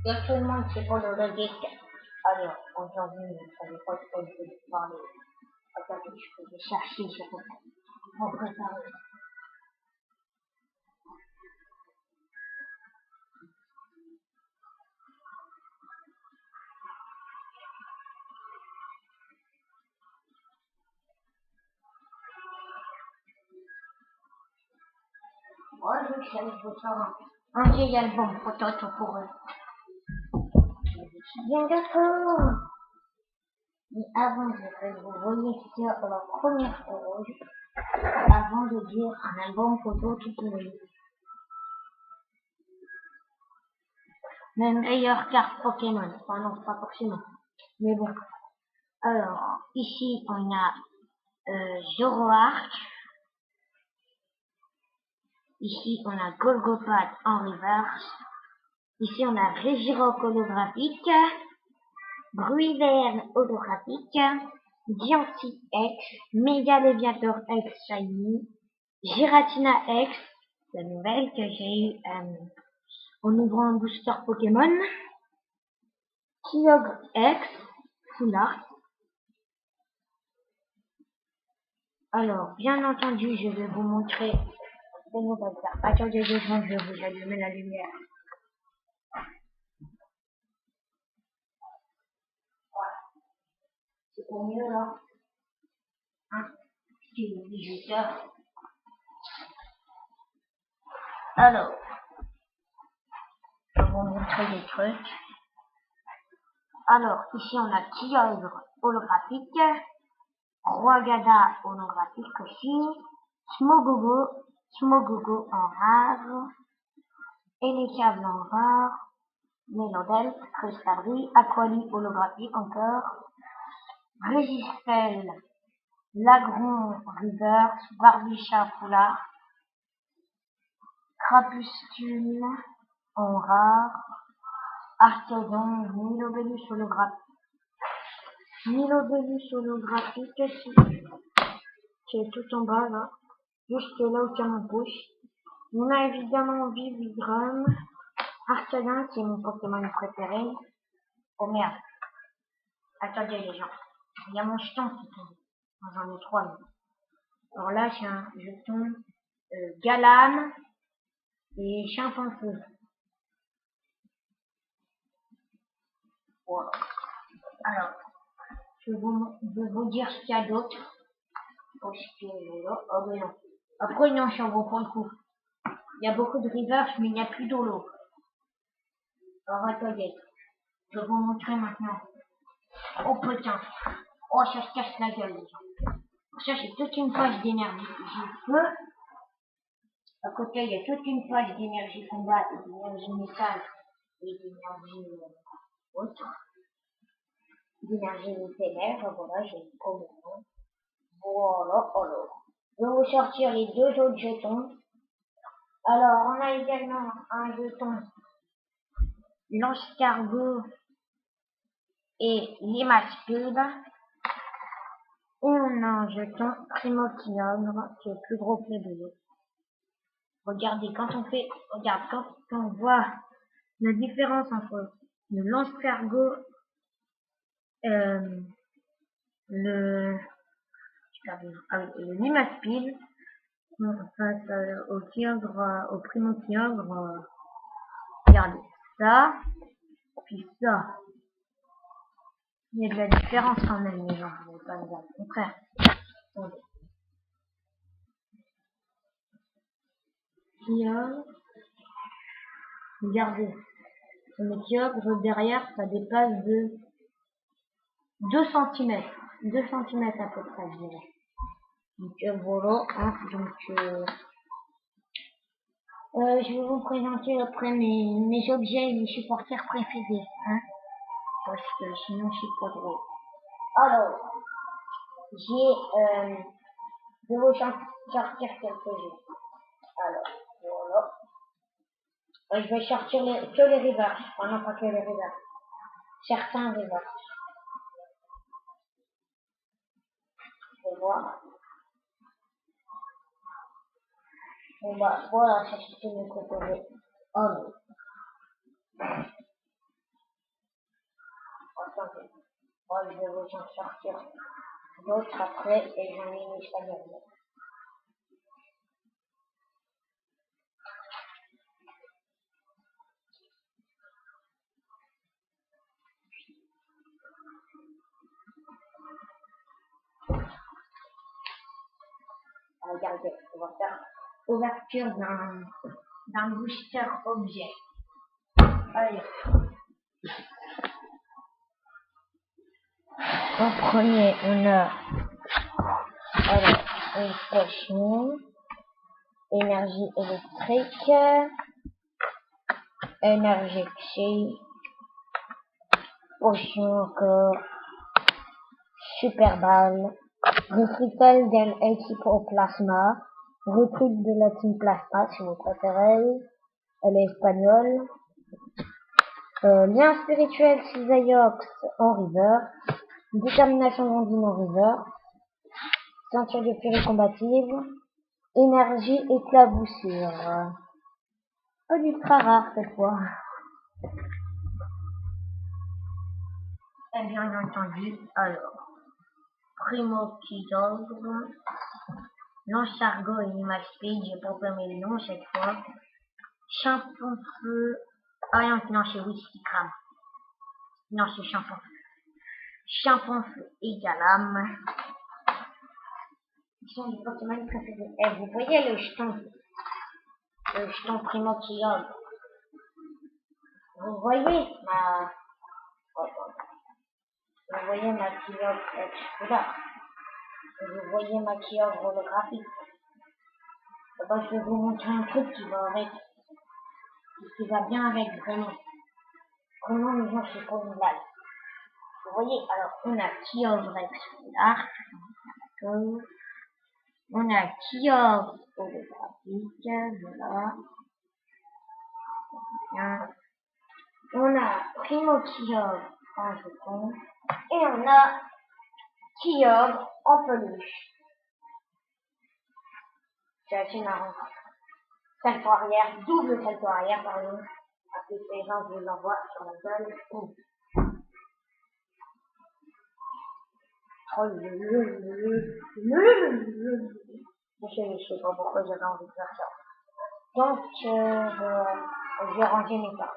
Et tout le monde, c'est pour le reggae. Alors, aujourd'hui, ça ne pas trop de parler. Attendez, je vais chercher sur mon préparer. Moi, je vous faire un vieil album photo pour eux. Bien d'accord. Mais avant, je vais vous voyez sur la première page, avant de dire un album photo tout pour eux. Même meilleure carte Pokémon. Enfin non, pas forcément. Mais bon. Alors, ici, on a Zoroark. Ici, on a Golgopat en reverse. Ici, on a Regirock holographique. Bruyverne holographique. Diancie X. Mega Leviator X Shiny. Giratina X. La nouvelle que j'ai eue en ouvrant un booster Pokémon. Kyogre X. Full Art. Alors, bien entendu, je vais vous montrer des nouvelles cartes. Attendez 2 secondes, je vais vous allumer la lumière. Voilà. C'est pour mieux, là. Hein? C'est le 18h. Alors, je vais vous montrer des trucs. Alors, ici, on a Kyogre holographique. Roagada holographique aussi. Smogogo en rare. Elecable en rare. Mélodel, Cristalry, Aquali holographique encore. Régistel, Lagron reverse, Barbicha foulard, Crapuscule en rare, Artisan, Milobellus holographique. Milobellus holographique, c'est tout en bas là, juste là où tient mon pouce. On a évidemment Vivigrum. Artisan, c'est mon Pokémon préféré. Oh merde. Attendez les gens. Il y a mon jeton qui tombe. J'en ai 3 là. Alors là, j'ai un jeton Galam et Chimpanzé. Voilà. Alors, je vais vous dire ce qu'il y a d'autre. Oh, ben non. Après, non, je suis en bon pour le coup. Il y a beaucoup de reverse, mais il n'y a plus d'holo. Alors, attendez. Je vais vous montrer maintenant. Oh putain. Oh, ça se casse la gueule, les gens. Ça, c'est toute une page d'énergie. J'ai feu. À côté, il y a toute une page d'énergie combat et d'énergie métal et d'énergie autre. D'énergie ténèbres, voilà, j'ai une commande. Voilà, alors. Je vais vous sortir les 2 autres jetons. Alors, on a également un jeton Lance-Cargo et Limaspide. Et on a un jeton Primokyogre qui est plus gros que les deux. Regardez, regarde, quand on voit la différence entre le Lance-Cargo, le Limaspide, face au Kyogre, au Primokyogre, regardez, ça, puis ça. Il y a de la différence quand même, les gens, vous n'allez pas me dire le contraire. Attendez. Kyogre, regardez, le Kyogre derrière, ça dépasse de 2 cm. 2 cm à peu près, je dirais. Donc voilà, hein, je vais vous présenter après mes objets et mes supporters préférés, hein, parce que sinon c'est pas drôle. Alors, je vais vous sortir quelques jeux. Alors, voilà. Je vais sortir que les reverse. Oh non, pas que les reverse. Certains reverse. Je vais voir. Bon bah, voilà, ça c'était mes préférés. Oh non. Moi, je vais vous en sortir d'autres après et j'en ai une espagnole. Regardez, on va faire ouverture d'un booster objet. Allez. En premier, on a alors, une potion, énergie électrique, énergie chi, potion encore, super balle, recrutel d'un équipe au plasma, recrute de la team plasma si vous préférez, elle est espagnole, lien spirituel Cisaiox en river, détermination grandine en river, ceinture de furie combative, énergie éclaboussure. Pas d'ultra rare cette fois. Et bien entendu, alors, Primo Kidogre, Lance-Argot et Image Speed, j'ai pas permis le nom cette fois. Champon Feu, non c'est Whisky Cram. Non c'est Champon Feu. Champon Feu et Galam. Ils sont les Pokémon préférés. Et vous voyez le jeton Primo Kidogre. Vous voyez ma... Vous voyez ma Kyogre Explorer. Vous voyez ma Kyogre holographique. D'abord, je vais vous montrer un truc qui va bien avec vraiment. Vraiment, les gens, c'est pas une blague. Vous voyez, alors, on a Kyogre Explorer. On a Kyogre holographique. Voilà. On a Primo Kyogre en jeton. Et on a Kyogre en peluche. C'est assez marrant. Salto arrière, double salto arrière, pardon. Après, ces gens, je vous l'envoie sur la gueule. Je sais pas pourquoi j'avais envie de faire ça. Donc, je vais ranger mes cartes.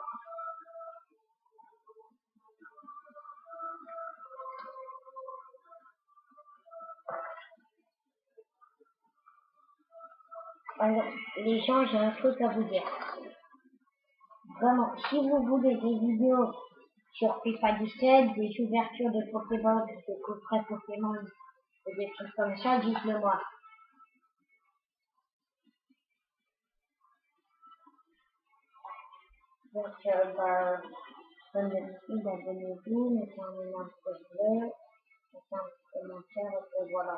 Alors, les gens, j'ai un truc à vous dire. Vraiment, si vous voulez des vidéos sur FIFA 17, des ouvertures de Pokémon, des coffrets Pokémon, et des trucs comme ça, dites-le moi. Donc, comme d'habitude, abonnez-vous, mettez un pouce bleu, mettez un commentaire, et voilà.